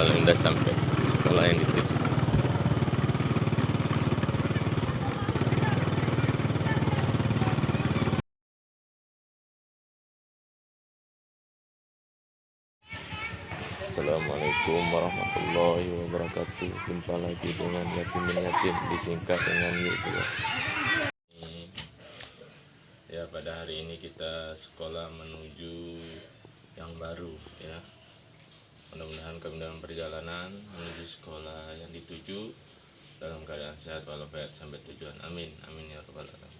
Kalian udah sampai di sekolah yang dituju. Assalamualaikum warahmatullahi wabarakatuh. Jumpa lagi dengan Yatimin disingkat dengan Yatimin. Ya, pada hari ini kita sekolah menuju yang baru ya. Mudah-mudahan kami dalam perjalanan menuju sekolah yang dituju dalam keadaan sehat walafiat sampai tujuan. Amin, amin ya rabbal alamin.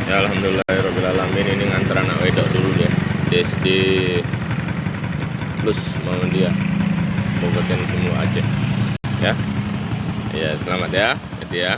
Ya, alhamdulillahirobbilalamin. Ini nganter anak wedok dulu ya di SD plus mau dia kabupaten Semoga-Aceh ya. Ya, selamat ya jadi ya.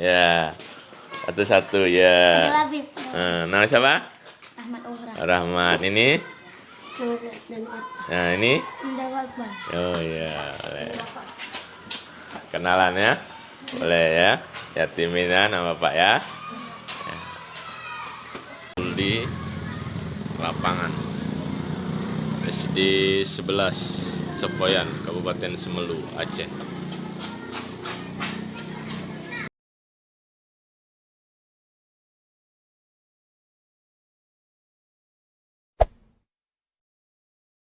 Ya. Satu-satu ya. Labib. Nama siapa? Ahmad Umrah. Rahmat. Ini? Nah, ini? Bang. Oh ya, boleh. Kenalan ya? Boleh ya. Yatimin ya, nama Pak ya. Di lapangan SD 11 Sefoyan, Kabupaten Simeulue-Aceh.